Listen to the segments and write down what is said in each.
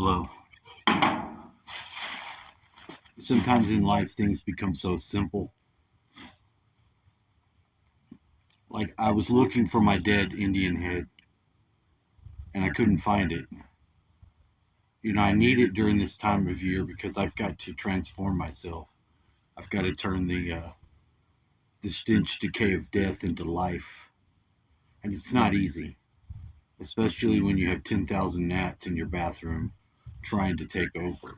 Hello. Sometimes in life things become so simple. Like I was looking for my dead Indian head and I couldn't find it. I need it during this time of year because I've got to transform myself. I've got to turn the stench decay of death into life. And it's not easy, especially when you have 10,000 gnats in your bathroom trying to take over.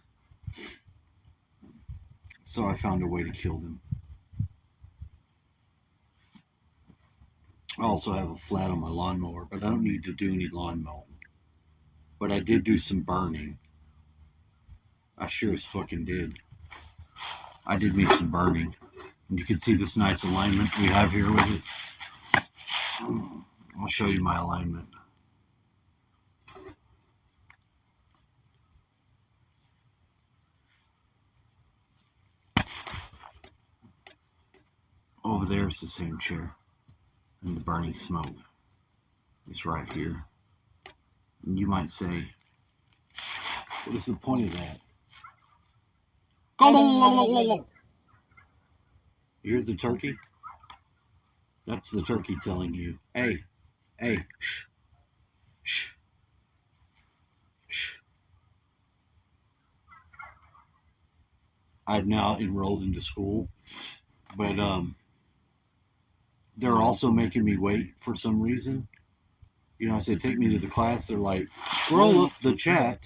So I found a way to kill them. I also have a flat on my lawnmower, but I don't need to do any lawn mowing. But I did do some burning. I sure as fucking did. I did me some burning. And you can see this nice alignment we have here with it. I'll show you my alignment. Over there is the same chair. And the burning smoke is right here. And you might say, what is the point of that? You hear the turkey? That's the turkey telling you, hey, shh, shh, shh. I've now enrolled into school, but they're also making me wait for some reason. I said, take me to the class. They're like, scroll up the chat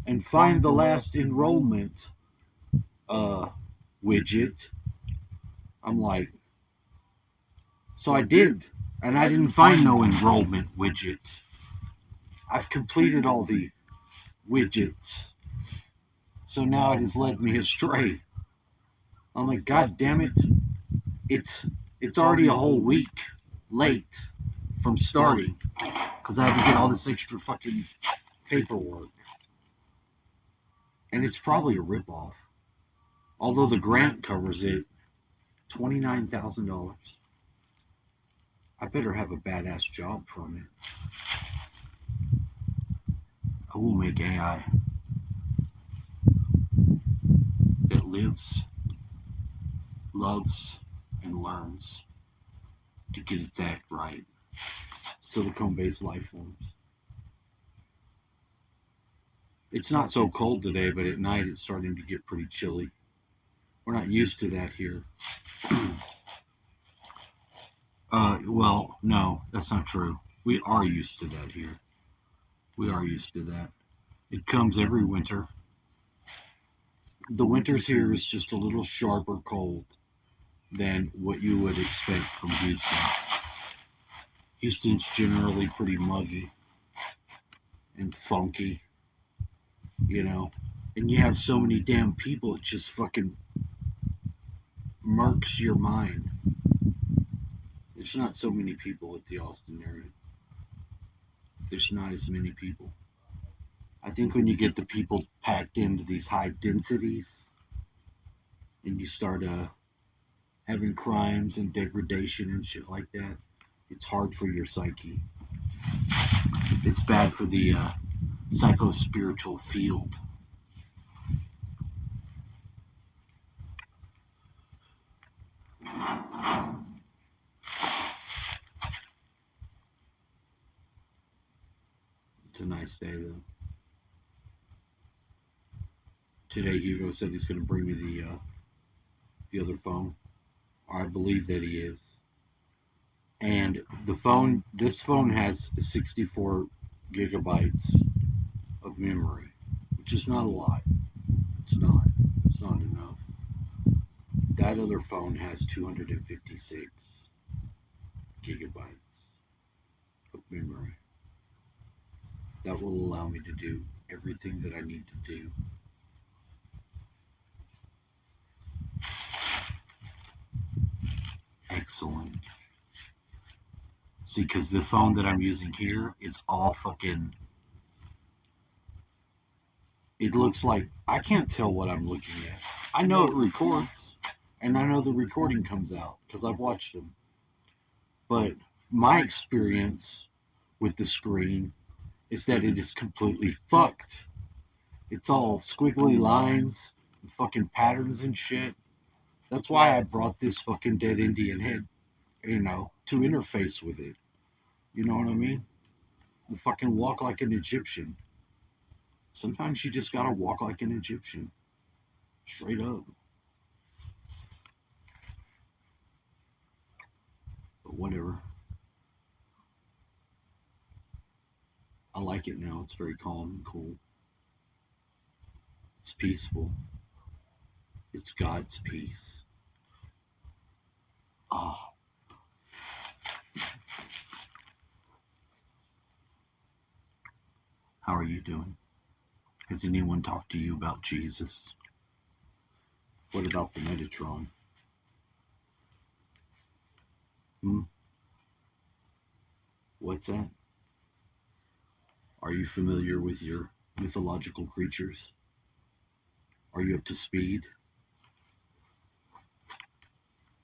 and find the last enrollment widget. I'm like, so I did, and I didn't find no enrollment widget. I've completed all the widgets. So now it has led me astray. I'm like, God damn it. It's already a whole week late from starting because I had to get all this extra fucking paperwork. And it's probably a ripoff. Although the grant covers it, $29,000. I better have a badass job from it. I will make AI that lives, loves, and learns to get its act right. Silicone-based life forms. It's not so cold today, but at night it's starting to get pretty chilly. We're not used to that here. Well, no, that's not true. We are used to that here. We are used to that. It comes every winter. The winters here is just a little sharper cold than what you would expect from Houston. Houston's generally pretty muggy and funky, and you have so many damn people, it just fucking murks your mind. There's not so many people at the Austin area. There's not as many people. I think when you get the people packed into these high densities and you start having crimes and degradation and shit like that, it's hard for your psyche. It's bad for the psycho-spiritual field. It's a nice day, though. Today, Hugo said he's going to bring me the other phone. I believe that he is. And this phone has 64 gigabytes of memory, which is not a lot. It's not enough. That other phone has 256 gigabytes of memory. That will allow me to do everything that I need to do. Excellent. See, because the phone that I'm using here is all fucking... It looks like... I can't tell what I'm looking at. I know it records, and I know the recording comes out, because I've watched them. But my experience with the screen is that it is completely fucked. It's all squiggly lines, and fucking patterns and shit. That's why I brought this fucking dead Indian head, to interface with it. You know what I mean? You fucking walk like an Egyptian. Sometimes you just gotta walk like an Egyptian. Straight up. But whatever. I like it now. It's very calm and cool. It's peaceful. It's God's peace. Ah. How are you doing? Has anyone talked to you about Jesus? What about the Metatron? Hmm? What's that? Are you familiar with your mythological creatures? Are you up to speed?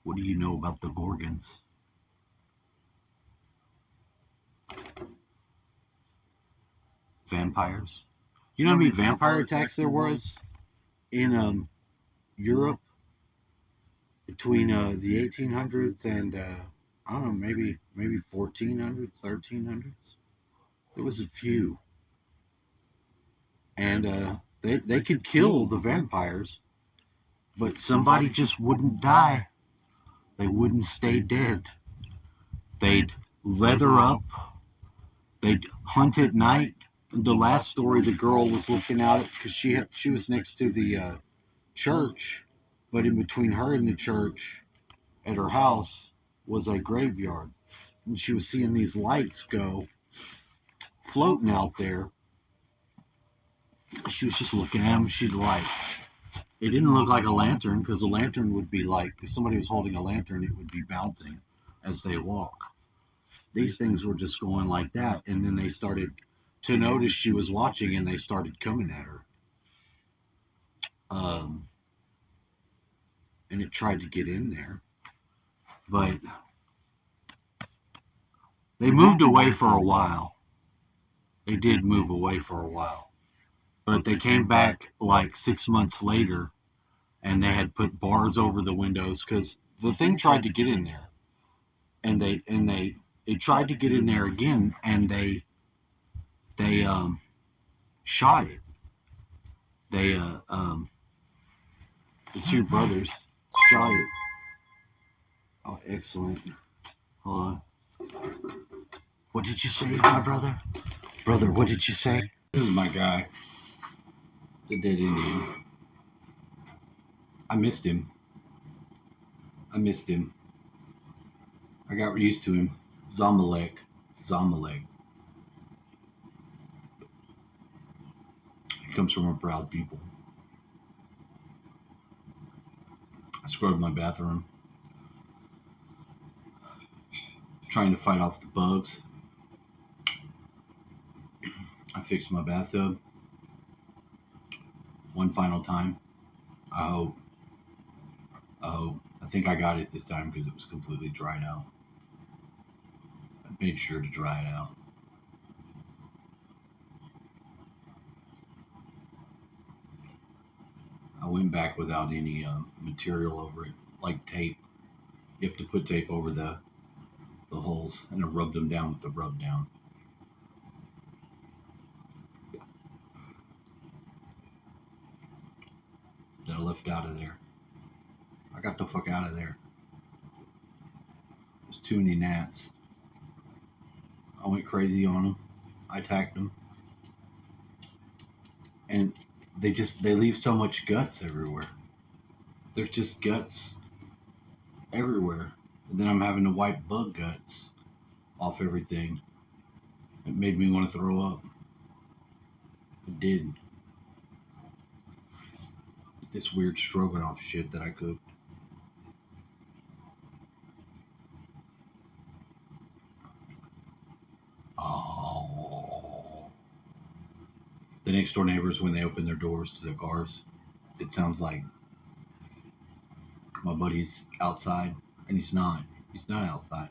What do you know about the Gorgons? Vampires? You know how many vampire attacks there was in Europe between the 1800s and I don't know, maybe 1400s, 1300s? There was a few, and they could kill the vampires, but somebody just wouldn't die. They wouldn't stay dead. They'd leather up. They'd hunt at night. The last story, the girl was looking out because she was next to the church, but in between her and the church, at her house, was a graveyard, and she was seeing these lights go floating out there. She was just looking at them. She'd like, it didn't look like a lantern because a lantern would be like, if somebody was holding a lantern, it would be bouncing as they walk. These things were just going like that, and then they started to notice she was watching, and they started coming at her. Um, and it tried to get in there, but they moved away for a while. They did move away for a while, but they came back like 6 months later, and they had put bars over the windows because the thing tried to get in there, and they it tried to get in there again, and they shot it. They the two brothers shot it. Oh, excellent. Hold on. What did you say, my brother? Brother, what did you say? This is my guy, the dead Indian. I missed him. I got used to him. Zamalek. He comes from a proud people. I scrubbed my bathroom, trying to fight off the bugs. I fixed my bathtub one final time. I hope. I think I got it this time because it was completely dried out. I made sure to dry it out. I went back without any material over it, like tape. You have to put tape over the holes, and I rubbed them down with the rub down. That I left out of there. I got the fuck out of there. There's too many gnats. I went crazy on them. I attacked them. And they leave so much guts everywhere. There's just guts everywhere. And then I'm having to wipe bug guts off everything. It made me want to throw up. It did. This weird stroganoff shit that I cooked. Oh. The next door neighbors, when they open their doors to their cars, it sounds like my buddy's outside, and he's not. He's not outside.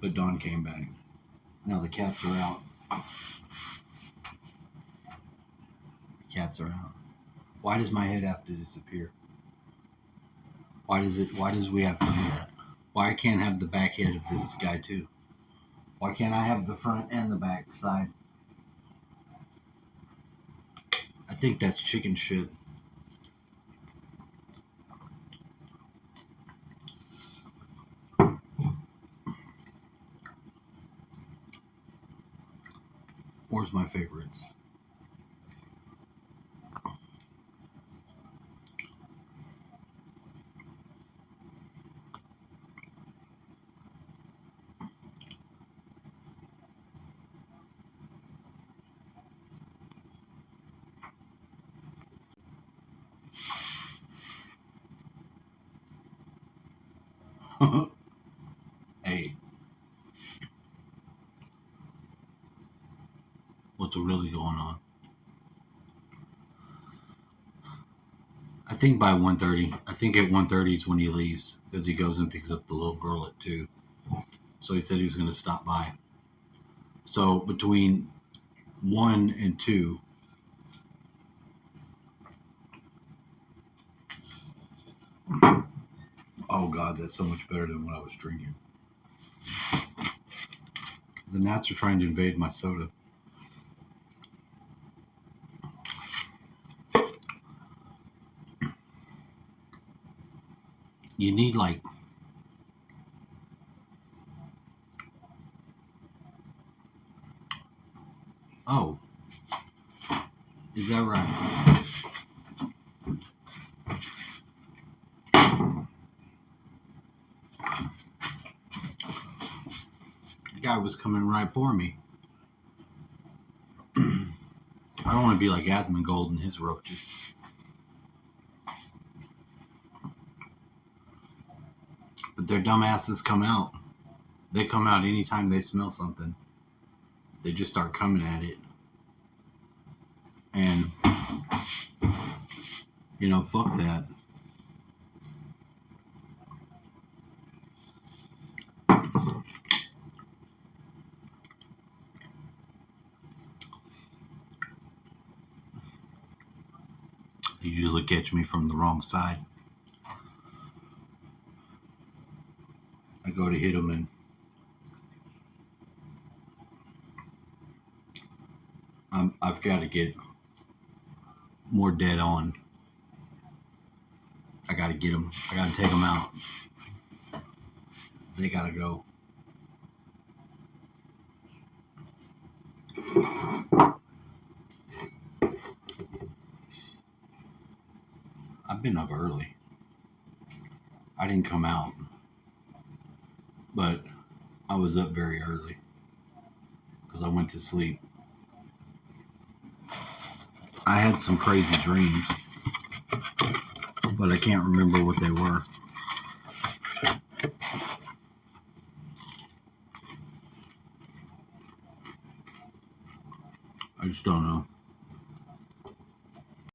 But Dawn came back. Now the cats are out. Cats are out. Why does my head have to disappear? Why does we have to do that? Why I can't have the back head of this guy too? Why can't I have the front and the back side? I think that's chicken shit. Where's my favorites? Hey, what's really going on? I think by 1:30. I think at 1:30 is when he leaves because he goes and picks up the little girl at 2. So he said he was going to stop by. So between 1 and 2, oh God, that's so much better than what I was drinking. The gnats are trying to invade my soda. You need like, oh, is that right? The guy was coming right for me. I don't want to be like Asmongold and his roaches. But their dumbasses come out. They come out anytime they smell something. They just start coming at it. And, fuck that. They usually catch me from the wrong side. I go to hit them and I've got to get more dead on. I got to get them. I got to take them out. They got to go. I've been up early. I didn't come out, but I was up very early because I went to sleep. I had some crazy dreams, but I can't remember what they were. I just don't know.